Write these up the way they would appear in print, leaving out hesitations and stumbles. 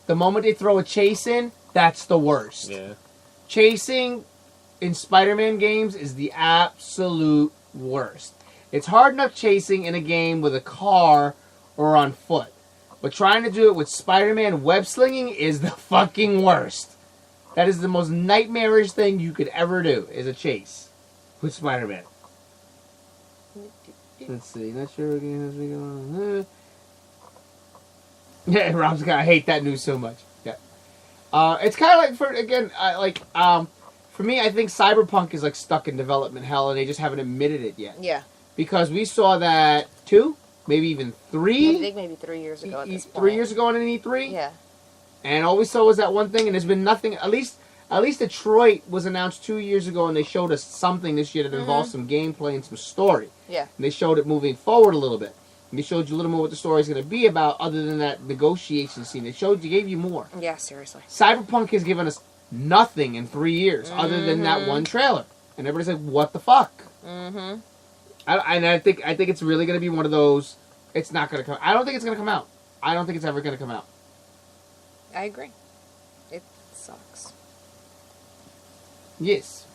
the moment they throw a chase in, that's the worst. Yeah. Chasing in Spider-Man games is the absolute worst. It's hard enough chasing in a game with a car or on foot. But trying to do it with Spider-Man web-slinging is the fucking worst. That is the most nightmarish thing you could ever do, is a chase with Spider-Man. Let's see. Not sure what game has been going on. Yeah, Rob's gonna hate that news so much. Yeah. It's kind of like, for me, I think Cyberpunk is like stuck in development hell, and they just haven't admitted it yet. Yeah. Because we saw that 2, maybe even 3. I think maybe 3 years ago at this point. 3 years ago on an E3. Yeah. And all we saw was that one thing, and there's been nothing. At least Detroit was announced 2 years ago, and they showed us something this year that involved some gameplay and some story. Yeah. And they showed it moving forward a little bit. And they showed you a little more what the story is going to be about, other than that negotiation scene. They gave you more. Yeah, seriously. Cyberpunk has given us nothing in 3 years, other than that one trailer, and everybody's like, "What the fuck?" Mm-hmm. I think it's really going to be one of those. It's not going to come. I don't think it's going to come out. I don't think it's ever going to come out. I agree. It sucks. Yes.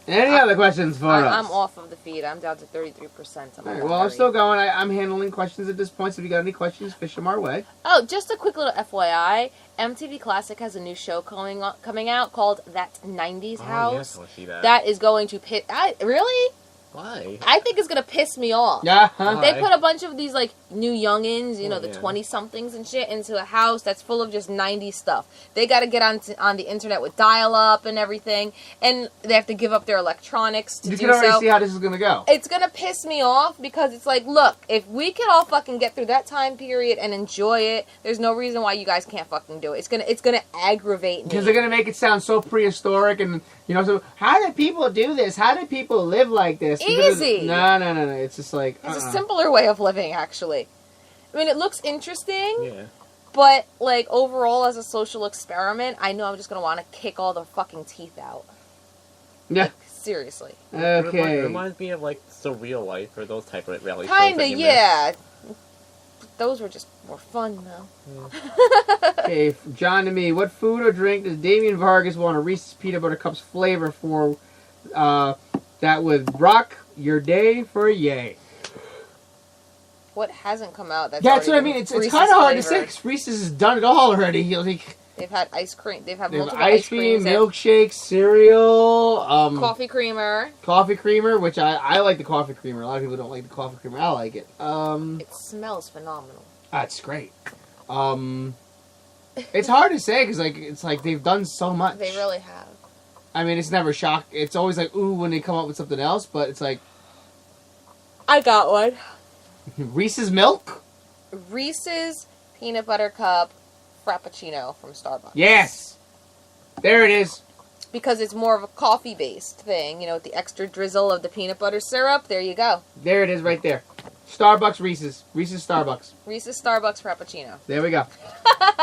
Any other questions for us? I'm off of the feed. I'm down to 33%. All right, well, I'm still going. I'm handling questions at this point, so if you got any questions, fish them our way. Oh, just a quick little FYI. MTV Classic has a new show coming out called That 90s House. Yes, I want to see that. That is going to really? Why? I think it's going to piss me off. Yeah. They put a bunch of these, like, new youngins, the yeah. 20-somethings and shit, into a house that's full of just 90s stuff. They got to get on the internet with dial-up and everything, and they have to give up their electronics to do so. You can already see how this is going to go. It's going to piss me off because it's like, look, if we can all fucking get through that time period and enjoy it, there's no reason why you guys can't fucking do it. It's gonna aggravate me. Because they're going to make it sound so prehistoric and, so how did people do this? How did people live like this? Easy. No. It's just like... It's a simpler way of living, actually. I mean, it looks interesting. Yeah. But, like, overall, as a social experiment, I know I'm just going to want to kick all the fucking teeth out. Yeah. Like, seriously. Okay. It reminds me of, like, Surreal Life or those type of reality shows. Kinda, yeah. Those were just more fun, though. Okay, John to me. What food or drink does Damian Vargas want a Reese's Peanut Butter Cups flavor for that would rock your day for a yay? What hasn't come out? That's what I mean. It's kind of hard to say because Reese's has done it all already. They've had ice cream. They've had multiple ice cream, milkshake, cereal, coffee creamer. Coffee creamer, which I like the coffee creamer. A lot of people don't like the coffee creamer. I like it. It smells phenomenal. That's great. It's hard to say because it's like they've done so much. They really have. I mean, it's never shock. It's always like ooh when they come up with something else, but it's like I got one. Reese's Milk. Reese's Peanut Butter Cup Frappuccino from Starbucks. Yes, there it is. Because it's more of a coffee-based thing, with the extra drizzle of the peanut butter syrup. There you go. There it is, right there. Starbucks Reese's. Reese's Starbucks. Reese's Starbucks Frappuccino. There we go.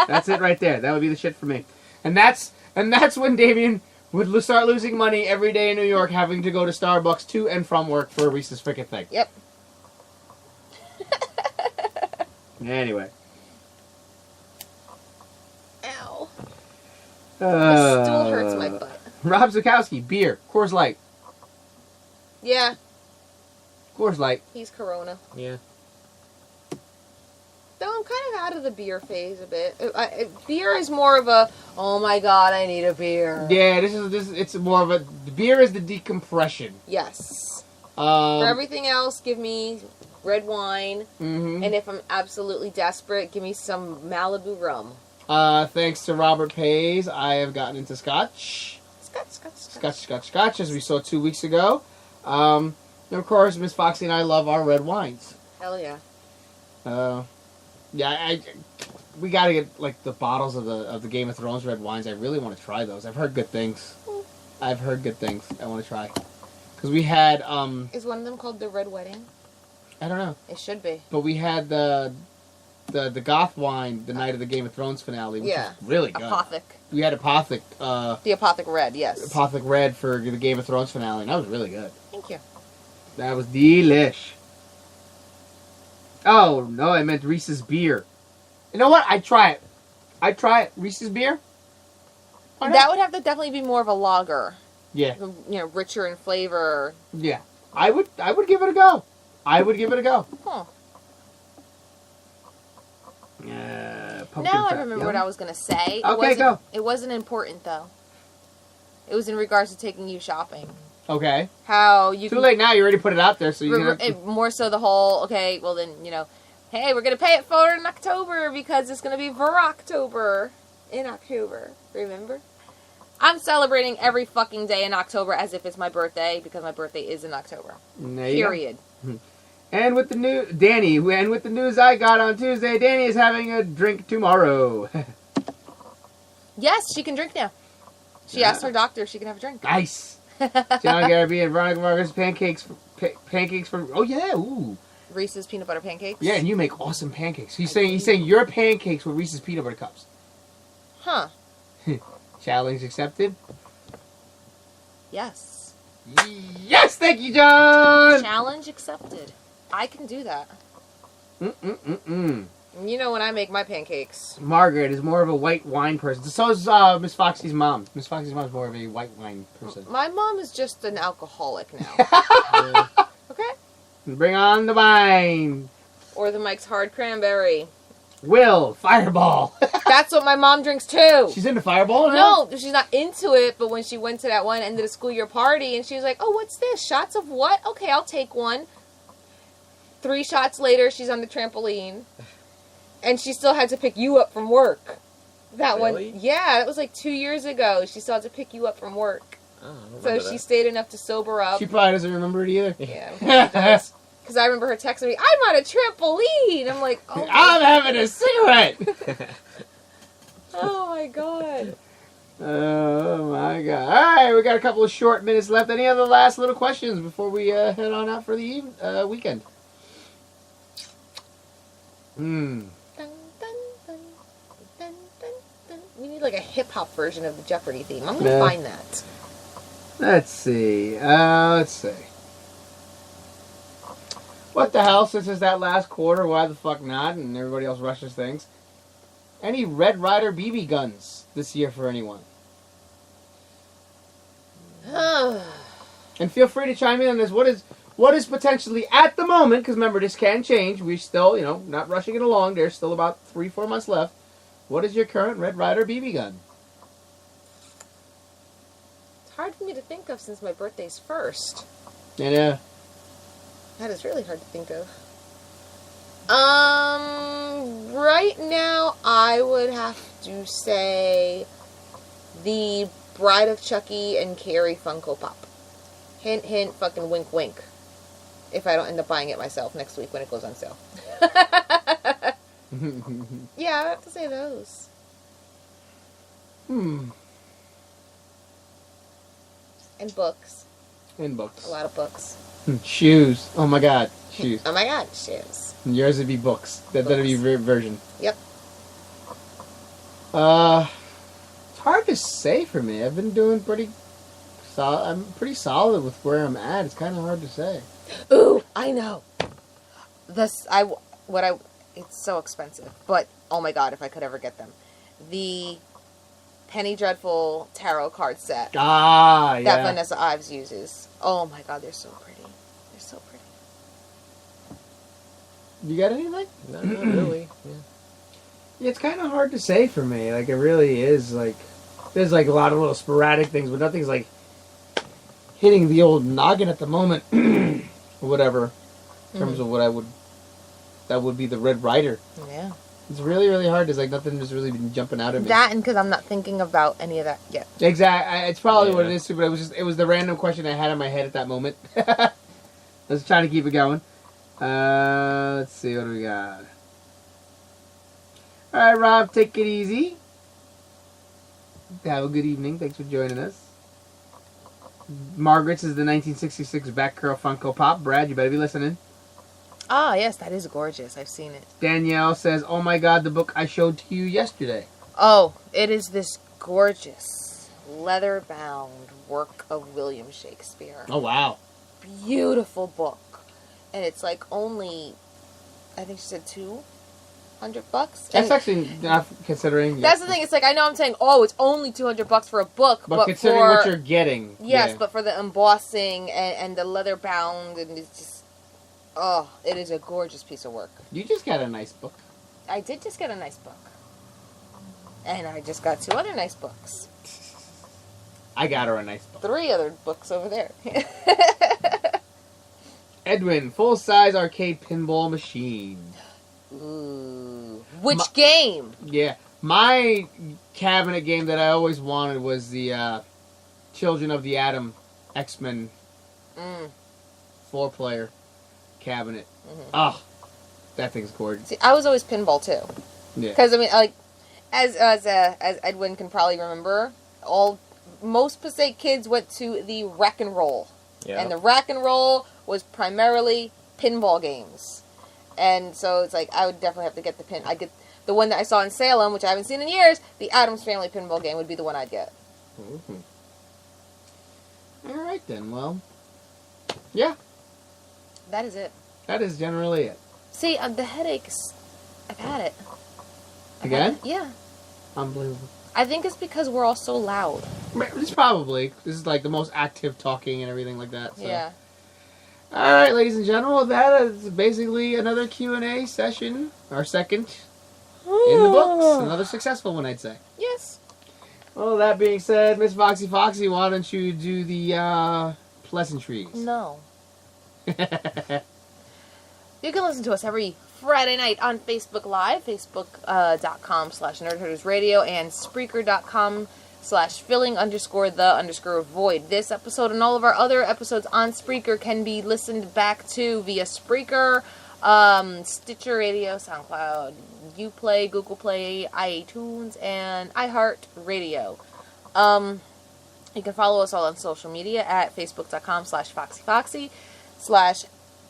That's it right there. That would be the shit for me. And that's when Damien would start losing money every day in New York, having to go to Starbucks to and from work for a Reese's frickin' thing. Yep. Anyway. Ow. The stool hurts my butt. Rob Zukowski, beer. Coors Light. Yeah. Coors Light. He's Corona. Yeah. Though I'm kind of out of the beer phase a bit. Beer is more of a, oh my god, I need a beer. Yeah, it's more of a, beer is the decompression. Yes. For everything else, give me red wine. Mm-hmm. And if I'm absolutely desperate, give me some Malibu rum. Thanks to Robert Pays, I have gotten into Scotch. Scotch, as we saw 2 weeks ago. And of course, Miss Foxy and I love our red wines. Hell yeah. Yeah, we gotta get like the bottles of the Game of Thrones red wines. I really want to try those. I've heard good things. I want to try. Because we had Is one of them called the Red Wedding? I don't know. It should be. But we had the goth wine the night of the Game of Thrones finale, which was really good. Apothic. We had Apothic. The Apothic Red, yes. Apothic Red for the Game of Thrones finale, and that was really good. Thank you. That was delish. Oh, no, I meant Reese's beer. You know what? I'd try it. I'd try it. Reese's beer? Why not? That would have to definitely be more of a lager. Yeah. You know, richer in flavor. Yeah. I would give it a go. I would give it a go. Huh. Pumpkin Now I fat, remember yeah. what I was going to say. Okay, go. It wasn't important, though. It was in regards to taking you shopping. Okay. How you Too late now. You already put it out there, so you can. more so the whole, okay, well then, you know, hey, we're going to pay it forward in October because it's going to be for October. In October. Remember? I'm celebrating every fucking day in October as if it's my birthday because my birthday is in October. Period. And with the news I got on Tuesday, Danny is having a drink tomorrow. Yes, she can drink now. She asked her doctor if she can have a drink. Nice. John Garrity and Veronica Marcus pancakes for. Oh yeah, ooh. Reese's peanut butter pancakes. Yeah, and you make awesome pancakes. He's saying your pancakes with Reese's peanut butter cups. Huh. Challenge accepted. Yes. Yes, thank you, John. Challenge accepted. I can do that. Mm. You know when I make my pancakes. Margaret is more of a white wine person. So is Miss Foxy's mom. Miss Foxy's mom is more of a white wine person. My mom is just an alcoholic now. Okay? Bring on the wine. Or the Mike's Hard Cranberry. Will, Fireball. That's what my mom drinks too. She's into Fireball now? No, she's not into it, but when she went to that one end of the school year party and she was like, oh, what's this? Shots of what? Okay, I'll take one. 3 shots later, she's on the trampoline. And she still had to pick you up from work. That Really? one. Yeah, that was like 2 years ago. She still had to pick you up from work. Oh, I don't So remember she that. stayed enough to sober up. She probably doesn't remember it either. Yeah. Because I remember her texting me, I'm on a trampoline. I'm like, oh I'm having a cigarette. oh my God. Oh my god. Alright, we got a couple of short minutes left. Any other last little questions before we head on out for the weekend? Dun, dun, dun, dun, dun, dun. We need like a hip hop version of the Jeopardy theme. I'm going to Yeah. find that. Let's see. Let's see. What the hell, since it's that last quarter, why the fuck not? And everybody else rushes things. Any Red Ryder BB guns this year for anyone? And feel free to chime in on this. What is potentially at the moment, because remember, this can change. We're still, not rushing it along. There's still about 3-4 months left. What is your current Red Ryder BB gun? It's hard for me to think of since my birthday's first. Yeah. That is really hard to think of. Right now, I would have to say the Bride of Chucky and Carrie Funko Pop. Hint, hint, fucking wink, wink. If I don't end up buying it myself next week when it goes on sale. Yeah, I have to say those. Hmm. And books. And books. A lot of books. Shoes. Oh my god. Shoes. Oh my god, shoes. And yours would be books. That'd be version. Yep. It's hard to say for me. I've been doing pretty solid. I'm pretty solid with where I'm at. It's kind of hard to say. Ooh, I know. It's so expensive, but oh my god, if I could ever get them. The Penny Dreadful tarot card set Ah, yeah. that Vanessa Ives uses. Oh my god, they're so pretty. They're so pretty. You got anything? No, not really. Yeah. Yeah, it's kind of hard to say for me. Like, it really is. Like, there's like a lot of little sporadic things, but nothing's like hitting the old noggin at the moment, or whatever. In terms of what that would be the Red Rider. Yeah. It's really, really hard. There's like nothing that's really been jumping out of me. That and because I'm not thinking about any of that yet. Exactly. It's probably what Yeah. it is too, but it was the random question I had in my head at that moment. I was trying to keep it going. Let's see, what do we got? Alright, Rob, take it easy. Have a good evening. Thanks for joining us. Margaret's is the 1966 Batgirl Funko Pop. Brad, you better be listening. Ah, yes, that is gorgeous. I've seen it. Danielle says, oh my god, the book I showed to you yesterday. Oh, it is this gorgeous leather-bound work of William Shakespeare. Oh, wow. Beautiful book. And it's like only, I think she said 2 $100. That's actually not considering. That's the thing. It's like I know I'm saying, oh, it's only $200 for a book, but considering for, what you're getting, yes, yeah. but for the embossing and the leather bound, and it's just, oh, it is a gorgeous piece of work. You just got a nice book. I did just get a nice book, and I just got 2 other nice books. I got her a nice book. 3 other books over there. Edwin, full-size arcade pinball machine. Ooh. Which game? Yeah. My cabinet game that I always wanted was the Children of the Atom X-Men 4-player cabinet. Oh, that thing's gorgeous. See, I was always pinball too. Yeah. Because I mean, like, as Edwin can probably remember, most Passaic kids went to the Rack and Roll, and the Rack and Roll was primarily pinball games. And so it's like, I would definitely have to get I'd get the one that I saw in Salem, which I haven't seen in years, the Addams Family pinball game would be the one I'd get. Mm-hmm. All right then, well, yeah. That is it. That is generally it. See, the headaches, I've had it. Again? Yeah. Unbelievable. I think it's because we're all so loud. It's probably. This is like the most active talking and everything like that. So. Yeah. All right, ladies and gentlemen, that is basically another Q&A session, our second in the books. Another successful one, I'd say. Yes. Well, that being said, Miss Foxy, why don't you do the pleasantries? No. You can listen to us every Friday night on Facebook Live, facebook.com/nerdherdersradio, and Spreaker.com/filling_the_void. This episode and all of our other episodes on Spreaker can be listened back to via Spreaker, Stitcher Radio, SoundCloud, Uplay, Google Play, iTunes, and iHeartRadio. You can follow us all on social media at facebook.com/foxyfoxy,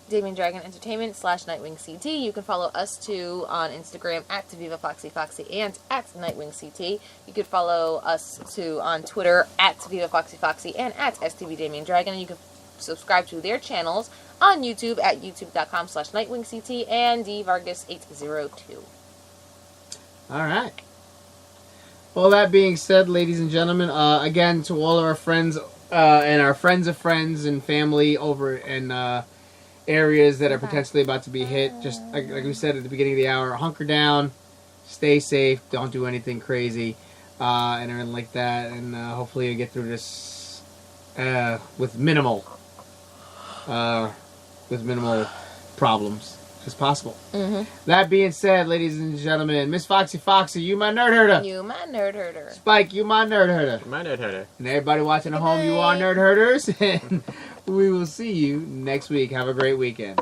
/Damien Dragon Entertainment /NightwingCT. You can follow us too on Instagram at TavivaFoxyFoxy and at NightwingCT. You can follow us too on Twitter at TavivaFoxyFoxy and at STVDamienDragon. And you can subscribe to their channels on YouTube at youtube.com/NightwingCT and DVargas802. All right. Well, that being said, ladies and gentlemen, again, to all of our friends and our friends of friends and family over in areas that are potentially about to be hit, just like we said at the beginning of the hour, hunker down, stay safe, don't do anything crazy, and everything like that, and hopefully you get through this with minimal problems as possible. Mm-hmm. That being said, ladies and gentlemen, Miss Foxy, you my nerd herder. You my nerd herder. Spike, you my nerd herder. My nerd herder. And everybody watching at home, you are nerd herders. And we will see you next week. Have a great weekend.